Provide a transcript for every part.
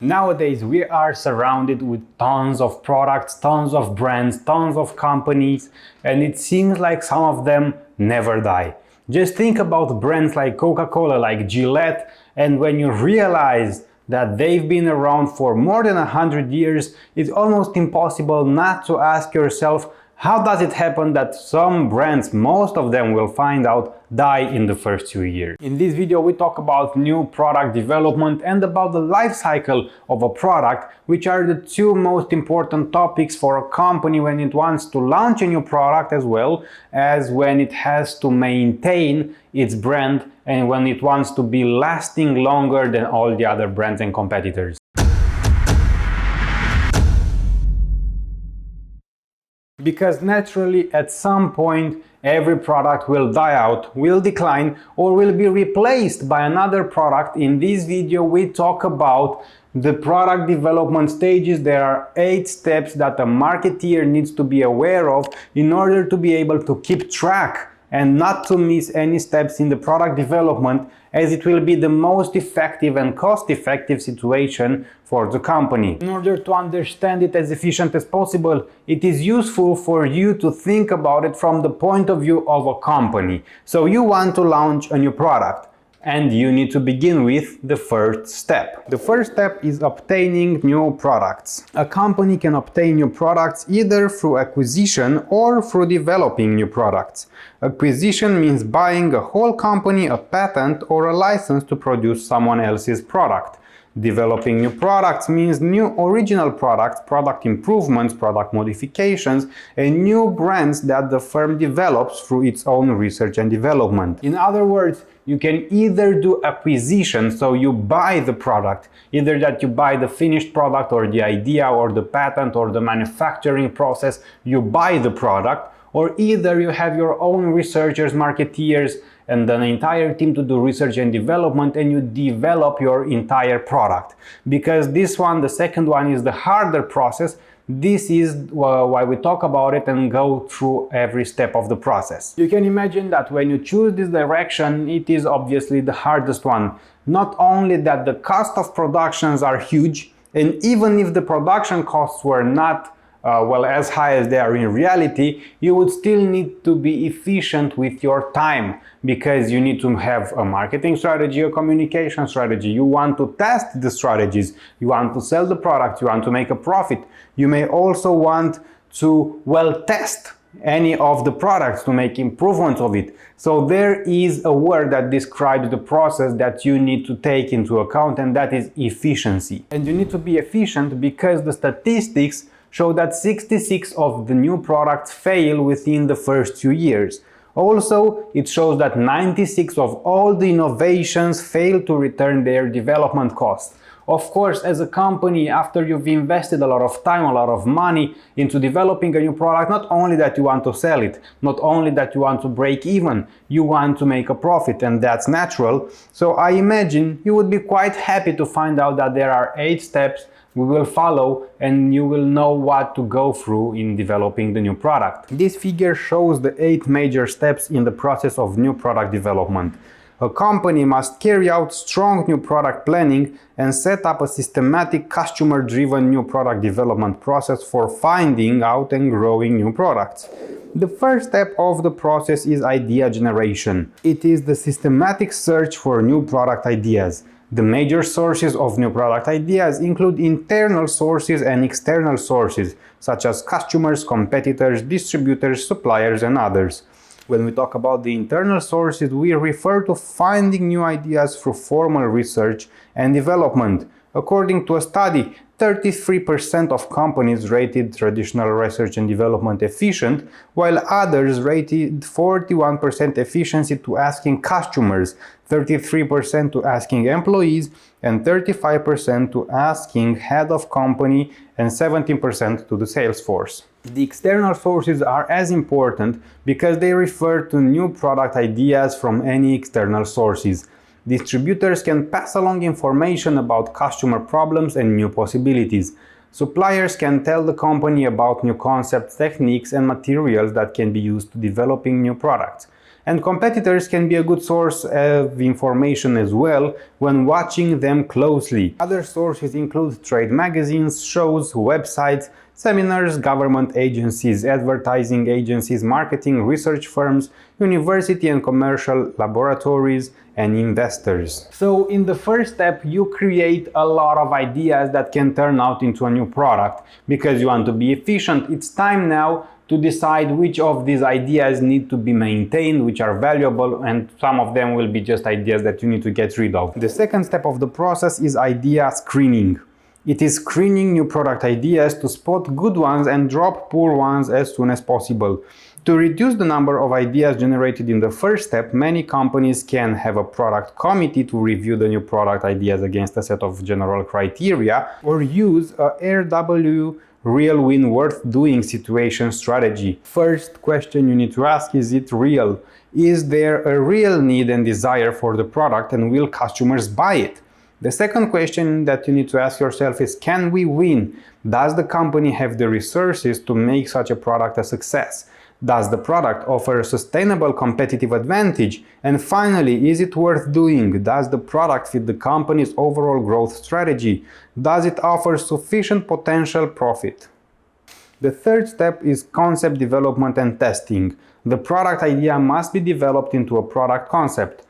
Nowadays, we are surrounded with tons of products, tons of brands, tons of companies, and it seems like some of them never die. Just think about brands like Coca-Cola, like Gillette, and when you realize that they've been around for more than 100 years, it's almost impossible not to ask yourself, how does it happen that some brands, most of them will find out, die in the first few years? In this video, we talk about new product development and about the life cycle of a product, which are the two most important topics for a company when it wants to launch a new product, as well as when it has to maintain its brand and when it wants to be lasting longer than all the other brands and competitors. Because naturally, at some point, every product will die out, will decline, or will be replaced by another product. In this video, we talk about the product development stages. There are 8 steps that a marketeer needs to be aware of in order to be able to keep track and not to miss any steps in the product development, as it will be the most effective and cost-effective situation for the company. In order to understand it as efficient as possible, it is useful for you to think about it from the point of view of a company. So you want to launch a new product, and you need to begin with the first step. The first step is obtaining new products. A company can obtain new products either through acquisition or through developing new products. Acquisition means buying a whole company, a patent, or a license to produce someone else's product. Developing new products means new original products, product improvements, product modifications, and new brands that the firm develops through its own research and development. In other words, you can either do acquisition, so you buy the product, either that you buy the finished product or the idea or the patent or the manufacturing process, you buy the product, or either you have your own researchers, marketeers, and an entire team to do research and development, and you develop your entire product. Because this one, the second one, is the harder process. This is why we talk about it and go through every step of the process. You can imagine that when you choose this direction, it is obviously the hardest one. Not only that the cost of productions are huge, and even if the production costs were not as high as they are in reality, you would still need to be efficient with your time, because you need to have a marketing strategy, a communication strategy. You want to test the strategies, you want to sell the product, you want to make a profit. You may also want to test any of the products to make improvements of it. So there is a word that describes the process that you need to take into account, and that is efficiency. And you need to be efficient because the statistics show that 66% of the new products fail within the first 2 years. Also, it shows that 96% of all the innovations fail to return their development costs. Of course, as a company, after you've invested a lot of time, a lot of money into developing a new product, not only that you want to sell it, not only that you want to break even, you want to make a profit, and that's natural. So I imagine you would be quite happy to find out that there are 8 steps we will follow, and you will know what to go through in developing the new product. This figure shows the 8 major steps in the process of new product development. A company must carry out strong new product planning and set up a systematic customer-driven new product development process for finding out and growing new products. The first step of the process is idea generation. It is the systematic search for new product ideas. The major sources of new product ideas include internal sources and external sources, such as customers, competitors, distributors, suppliers, and others. When we talk about the internal sources, we refer to finding new ideas through formal research and development. According to a study, 33% of companies rated traditional research and development efficient, while others rated 41% efficiency to asking customers, 33% to asking employees, and 35% to asking head of company, and 17% to the sales force. The external sources are as important because they refer to new product ideas from any external sources. Distributors can pass along information about customer problems and new possibilities. Suppliers can tell the company about new concepts, techniques, and materials that can be used to developing new products. And competitors can be a good source of information as well when watching them closely. Other sources include trade magazines, shows, websites, seminars, government agencies, advertising agencies, marketing research firms, university and commercial laboratories, and investors. So in the first step, you create a lot of ideas that can turn out into a new product. Because you want to be efficient, it's time now to decide which of these ideas need to be maintained, which are valuable, and some of them will be just ideas that you need to get rid of. The second step of the process is idea screening. It is screening new product ideas to spot good ones and drop poor ones as soon as possible. To reduce the number of ideas generated in the first step, many companies can have a product committee to review the new product ideas against a set of general criteria, or use a RW real win worth doing situation strategy. First question you need to ask, is it real? Is there a real need and desire for the product, and will customers buy it? The second question that you need to ask yourself is, can we win? Does the company have the resources to make such a product a success? Does the product offer a sustainable competitive advantage? And finally, is it worth doing? Does the product fit the company's overall growth strategy? Does it offer sufficient potential profit? The third step is concept development and testing. The product idea must be developed into a product concept.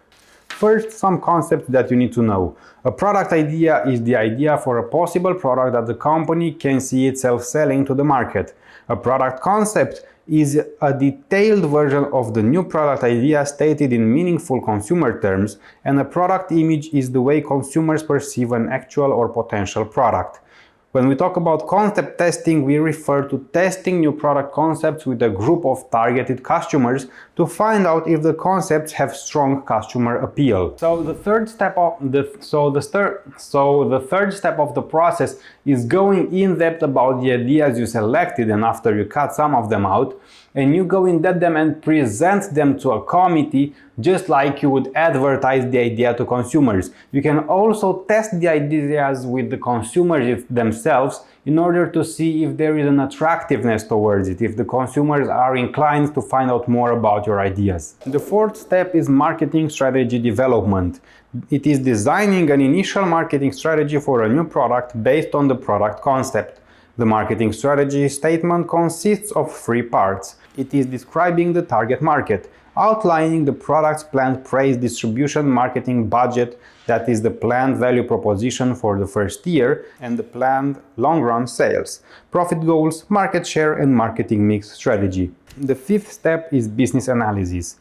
First, some concepts that you need to know. A product idea is the idea for a possible product that the company can see itself selling to the market. A product concept is a detailed version of the new product idea stated in meaningful consumer terms, and a product image is the way consumers perceive an actual or potential product. When we talk about concept testing, we refer to testing new product concepts with a group of targeted customers to find out if the concepts have strong customer appeal. So the third step of the process is going in depth about the ideas you selected, and after you cut some of them out, and you go in depth them and present them to a committee, just like you would advertise the idea to consumers. You can also test the ideas with the consumers themselves in order to see if there is an attractiveness towards it, if the consumers are inclined to find out more about your ideas. The fourth step is marketing strategy development. It is designing an initial marketing strategy for a new product based on the product concept. The marketing strategy statement consists of three parts. It is describing the target market, outlining the product's planned price distribution marketing budget, that is the planned value proposition for the first year, and the planned long-run sales, profit goals, market share, and marketing mix strategy. The fifth step is business analysis.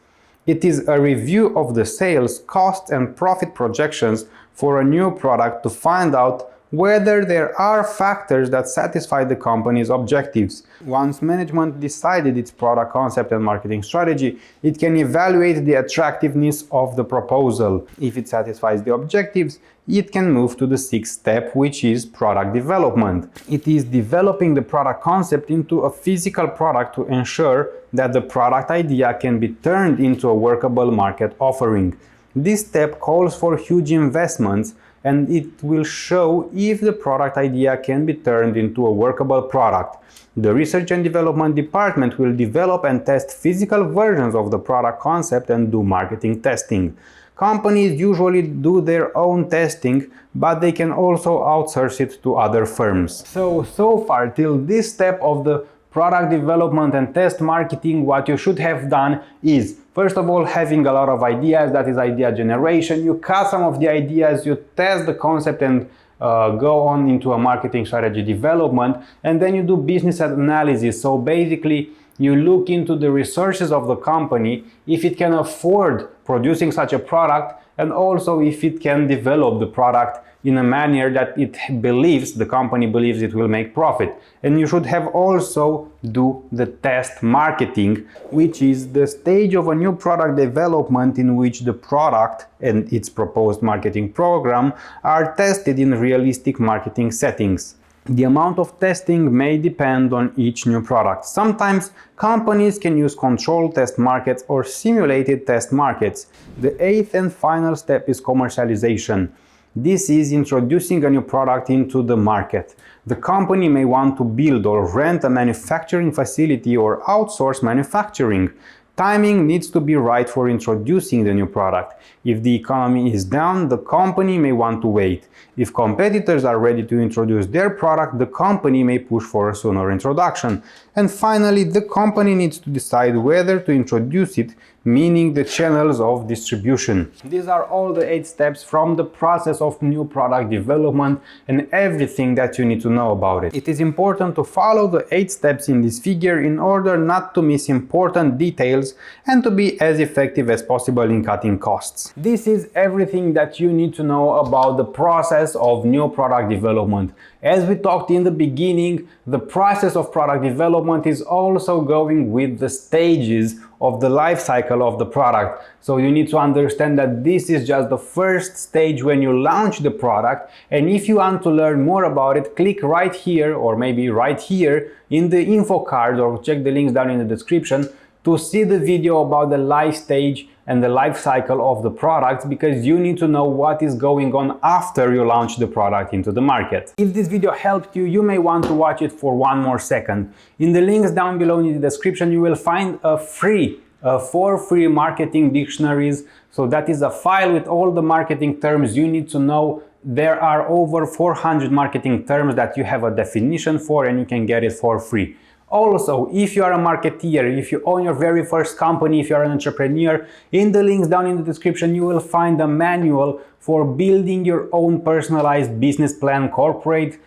It is a review of the sales, cost, and profit projections for a new product to find out whether there are factors that satisfy the company's objectives. Once management decided its product concept and marketing strategy, it can evaluate the attractiveness of the proposal. If it satisfies the objectives, it can move to the sixth step, which is product development. It is developing the product concept into a physical product to ensure that the product idea can be turned into a workable market offering. This step calls for huge investments, and it will show if the product idea can be turned into a workable product. The research and development department will develop and test physical versions of the product concept and do marketing testing. Companies usually do their own testing, but they can also outsource it to other firms. So far till this step of the product development and test marketing, what you should have done is, first of all, having a lot of ideas, that is idea generation. You cut some of the ideas, you test the concept and go on into a marketing strategy development, and then you do business analysis. So basically, you look into the resources of the company, if it can afford producing such a product, and also if it can develop the product in a manner that the company believes it will make profit. And you should have also do the test marketing, which is the stage of a new product development in which the product and its proposed marketing program are tested in realistic marketing settings. The amount of testing may depend on each new product. Sometimes companies can use controlled test markets or simulated test markets. The eighth and final step is commercialization. This is introducing a new product into the market. The company may want to build or rent a manufacturing facility or outsource manufacturing. Timing needs to be right for introducing the new product. If the economy is down, the company may want to wait. If competitors are ready to introduce their product, the company may push for a sooner introduction. And finally, the company needs to decide whether to introduce it, meaning the channels of distribution. These are all the 8 steps from the process of new product development and everything that you need to know about it. It is important to follow the 8 steps in this figure in order not to miss important details and to be as effective as possible in cutting costs. This is everything that you need to know about the process of new product development. As we talked in the beginning, the process of product development is also going with the stages of the life cycle of the product. So you need to understand that this is just the first stage when you launch the product, and if you want to learn more about it, click right here or maybe right here in the info card or check the links down in the description to see the video about the life stage and the life cycle of the products, because you need to know what is going on after you launch the product into the market. If this video helped you, you may want to watch it for one more second. In the links down below in the description, you will find a four free marketing dictionaries. So that is a file with all the marketing terms you need to know. There are over 400 marketing terms that you have a definition for, and you can get it for free. Also, if you are a marketeer, if you own your very first company, if you are an entrepreneur, in the links down in the description you will find a manual for building your own personalized business plan, corporate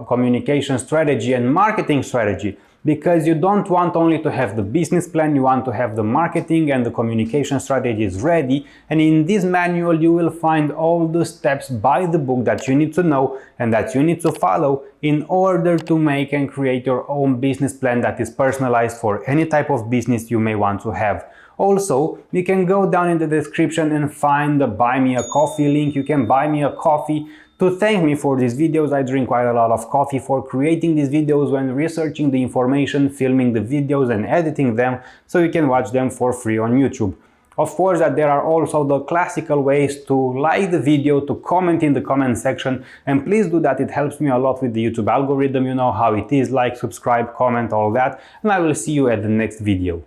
communication strategy and marketing strategy. Because you don't want only to have the business plan, you want to have the marketing and the communication strategies ready. And in this manual you will find all the steps by the book that you need to know and that you need to follow in order to make and create your own business plan that is personalized for any type of business you may want to have. Also, you can go down in the description and find the buy me a coffee link. You can buy me a coffee to thank me for these videos. I drink quite a lot of coffee for creating these videos, when researching the information, filming the videos and editing them, so you can watch them for free on YouTube. Of course, that there are also the classical ways to like the video, to comment in the comment section, and please do that. It helps me a lot with the YouTube algorithm. You know how it is: like, subscribe, comment, all that, and I will see you at the next video.